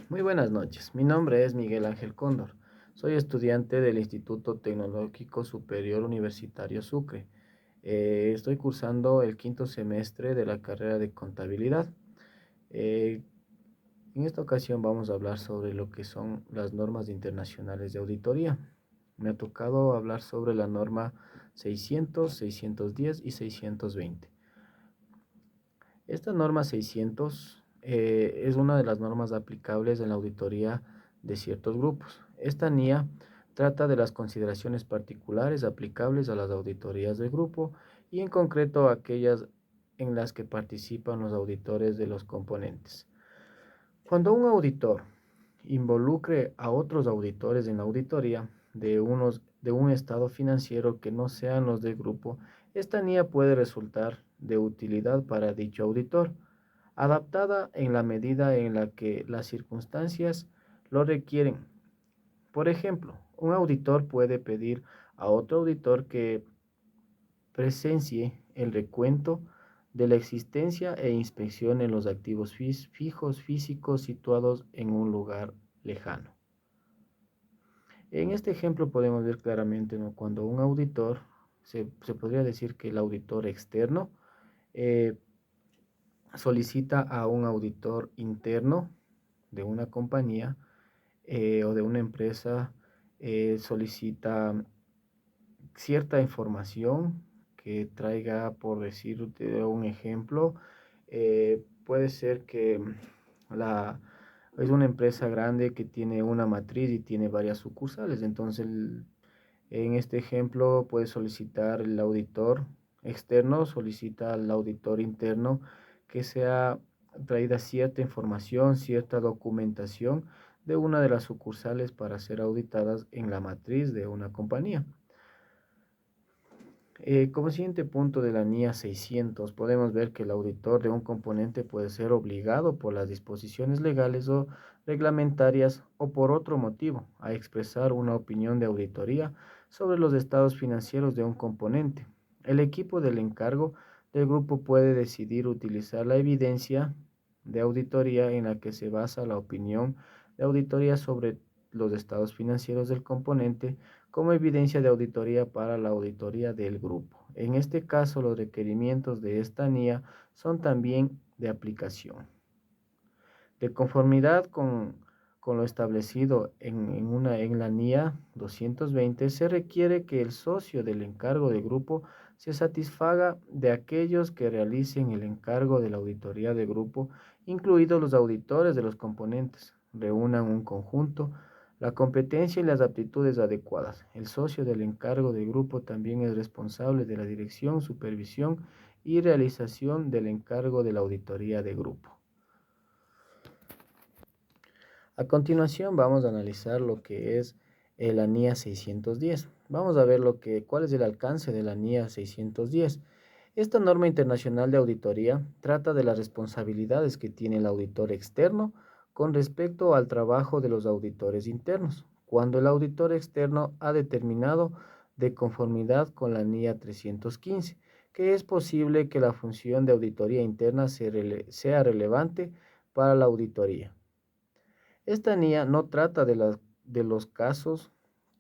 Muy buenas noches, mi nombre es Miguel Ángel Cóndor. Soy estudiante del Instituto Tecnológico Superior Universitario Sucre. Estoy cursando el quinto semestre de la carrera de contabilidad. Eh, en esta ocasión vamos a hablar sobre lo que son las normas internacionales de auditoría. Me ha tocado hablar sobre la norma 600, 610 y 620. Esta norma 600 es una de las normas aplicables en la auditoría de ciertos grupos. Esta NIA trata de las consideraciones particulares aplicables a las auditorías del grupo y en concreto aquellas en las que participan los auditores de los componentes. Cuando un auditor involucre a otros auditores en la auditoría de un estado financiero que no sean los del grupo, esta NIA puede resultar de utilidad para dicho auditor, adaptada en la medida en la que las circunstancias lo requieren. Por ejemplo, un auditor puede pedir a otro auditor que presencie el recuento de la existencia e inspeccione los activos fijos físicos situados en un lugar lejano. En este ejemplo podemos ver claramente, ¿no? Cuando un auditor, se podría decir que el auditor externo eh, solicita a un auditor interno de una compañía o de una empresa, solicita cierta información que traiga, por decirte un ejemplo, puede ser que la, es una empresa grande que tiene una matriz y tiene varias sucursales. Entonces, en este ejemplo, puede solicitar el auditor externo, solicita al auditor interno que sea traída cierta información, cierta documentación de una de las sucursales para ser auditadas en la matriz de una compañía. Como siguiente punto de la NIA 600, podemos ver que el auditor de un componente puede ser obligado por las disposiciones legales o reglamentarias o por otro motivo a expresar una opinión de auditoría sobre los estados financieros de un componente. El equipo del encargo del grupo puede decidir utilizar la evidencia de auditoría en la que se basa la opinión de auditoría sobre los estados financieros del componente como evidencia de auditoría para la auditoría del grupo. En este caso, los requerimientos de esta NIA son también de aplicación. De conformidad con lo establecido en la NIA 220, se requiere que el socio del encargo de grupo se satisfaga de aquellos que realicen el encargo de la auditoría de grupo, incluidos los auditores de los componentes, reúnan un conjunto, la competencia y las aptitudes adecuadas. El socio del encargo de grupo también es responsable de la dirección, supervisión y realización del encargo de la auditoría de grupo. A continuación vamos a analizar lo que es la NIA 610. Vamos a ver cuál es el alcance de la NIA 610. Esta norma internacional de auditoría trata de las responsabilidades que tiene el auditor externo con respecto al trabajo de los auditores internos, cuando el auditor externo ha determinado de conformidad con la NIA 315, que es posible que la función de auditoría interna sea relevante para la auditoría. Esta NIA no trata de los casos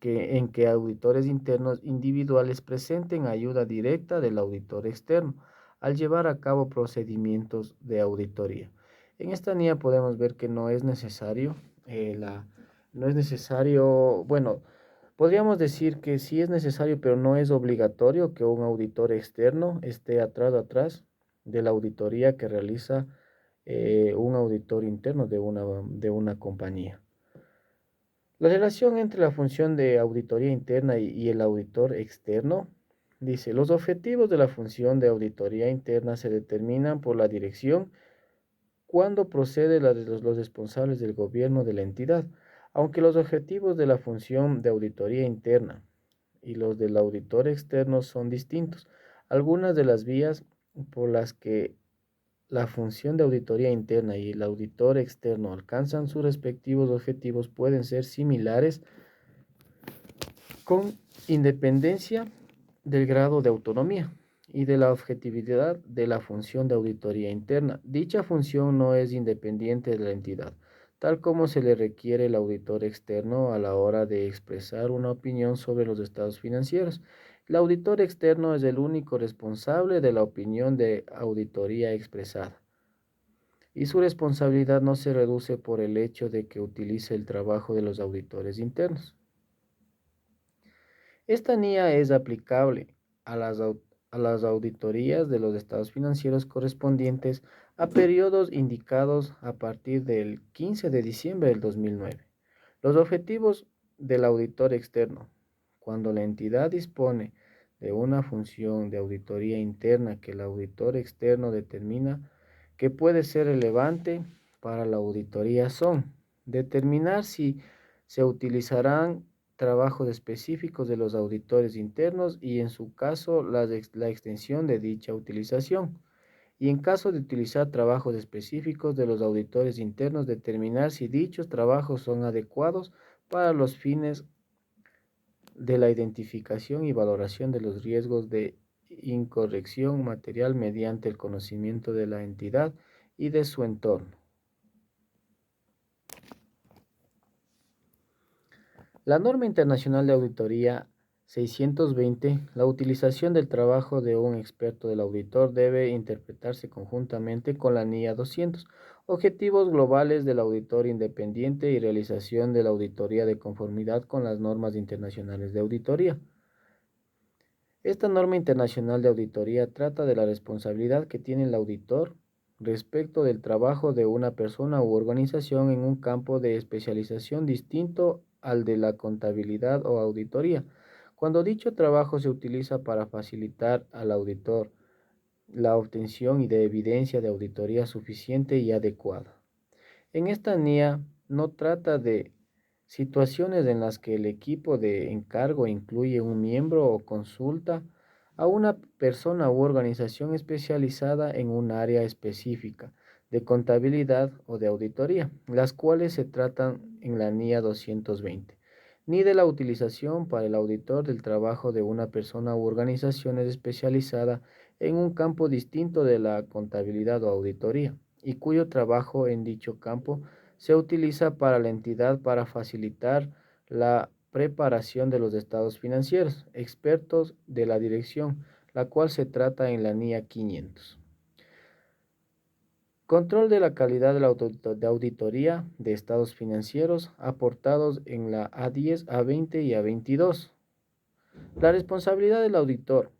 en que auditores internos individuales presenten ayuda directa del auditor externo al llevar a cabo procedimientos de auditoría. En esta NIA podemos ver que no es necesario, no es necesario, bueno, podríamos decir que sí es necesario, pero no es obligatorio que un auditor externo esté atrás de la auditoría que realiza un auditor interno de una compañía. La relación entre la función de auditoría interna y el auditor externo dice, los objetivos de la función de auditoría interna se determinan por la dirección cuando procede los responsables del gobierno de la entidad, aunque los objetivos de la función de auditoría interna y los del auditor externo son distintos. Algunas de las vías por las que la función de auditoría interna y el auditor externo alcanzan sus respectivos objetivos pueden ser similares con independencia del grado de autonomía y de la objetividad de la función de auditoría interna. Dicha función no es independiente de la entidad. tal como se le requiere el auditor externo a la hora de expresar una opinión sobre los estados financieros. El auditor externo es el único responsable de la opinión de auditoría expresada, y su responsabilidad no se reduce por el hecho de que utilice el trabajo de los auditores internos. Esta NIA es aplicable a a las auditorías de los estados financieros correspondientes a periodos indicados a partir del 15 de diciembre del 2009. Los objetivos del auditor externo. Cuando la entidad dispone de una función de auditoría interna que el auditor externo determina que puede ser relevante para la auditoría son determinar si se utilizarán trabajos específicos de los auditores internos y en su caso la extensión de dicha utilización. Y en caso de utilizar trabajos específicos de los auditores internos, determinar si dichos trabajos son adecuados para los fines de la identificación y valoración de los riesgos de incorrección material mediante el conocimiento de la entidad y de su entorno. La norma internacional de auditoría 620, la utilización del trabajo de un experto del auditor debe interpretarse conjuntamente con la NIA 200, objetivos globales del auditor independiente y realización de la auditoría de conformidad con las normas internacionales de auditoría. Esta norma internacional de auditoría trata de la responsabilidad que tiene el auditor respecto del trabajo de una persona u organización en un campo de especialización distinto al de la contabilidad o auditoría, cuando dicho trabajo se utiliza para facilitar al auditor la obtención y de evidencia de auditoría suficiente y adecuada. En esta NIA no trata de situaciones en las que el equipo de encargo incluye un miembro o consulta a una persona u organización especializada en un área específica de contabilidad o de auditoría, las cuales se tratan en la NIA 220, ni de la utilización para el auditor del trabajo de una persona u organización especializada en un campo distinto de la contabilidad o auditoría, y cuyo trabajo en dicho campo se utiliza para la entidad para facilitar la preparación de los estados financieros, expertos de la dirección, la cual se trata en la NIA 500. Control de la calidad de la auditoría de estados financieros aportados en la A10, A20 y A22. La responsabilidad del auditor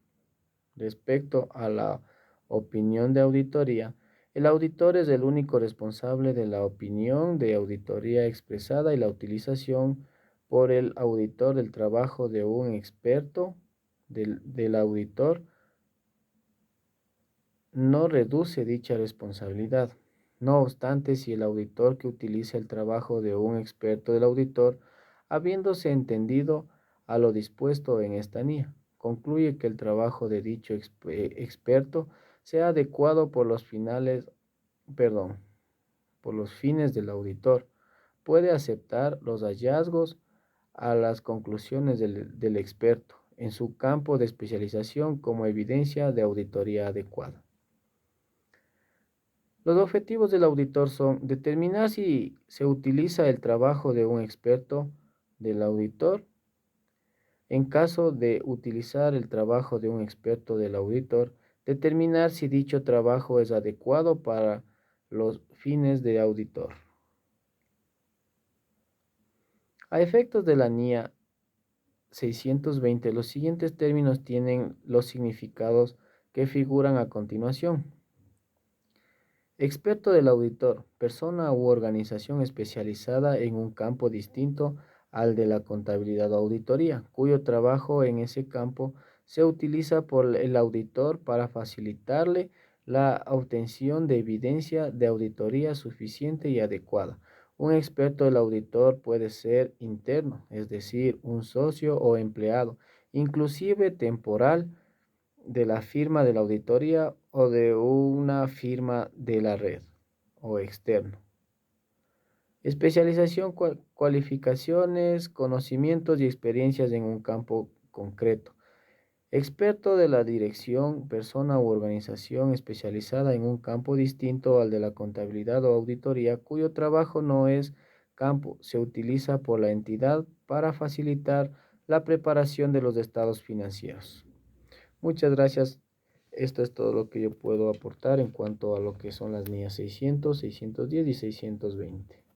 respecto a la opinión de auditoría. El auditor es el único responsable de la opinión de auditoría expresada y la utilización por el auditor del trabajo de un experto del auditor no reduce dicha responsabilidad. No obstante, si el auditor que utiliza el trabajo de un experto del auditor, habiéndose entendido a lo dispuesto en esta NIA, concluye que el trabajo de dicho experto sea adecuado por los fines del auditor, puede aceptar los hallazgos a las conclusiones del experto en su campo de especialización como evidencia de auditoría adecuada. Los objetivos del auditor son determinar si se utiliza el trabajo de un experto del auditor. En caso de utilizar el trabajo de un experto del auditor, determinar si dicho trabajo es adecuado para los fines de auditor. A efectos de la NIA 620, los siguientes términos tienen los significados que figuran a continuación. Experto del auditor, persona u organización especializada en un campo distinto al de la contabilidad o auditoría, cuyo trabajo en ese campo se utiliza por el auditor para facilitarle la obtención de evidencia de auditoría suficiente y adecuada. Un experto del auditor puede ser interno, es decir, un socio o empleado, inclusive temporal, de la firma de la auditoría o de una firma de la red o externo. Especialización, cualificaciones, conocimientos y experiencias en un campo concreto. Experto de la dirección, persona u organización especializada en un campo distinto al de la contabilidad o auditoría, cuyo trabajo no es campo, se utiliza por la entidad para facilitar la preparación de los estados financieros. Muchas gracias. Esto es todo lo que yo puedo aportar en cuanto a lo que son las mías 600, 610 y 620.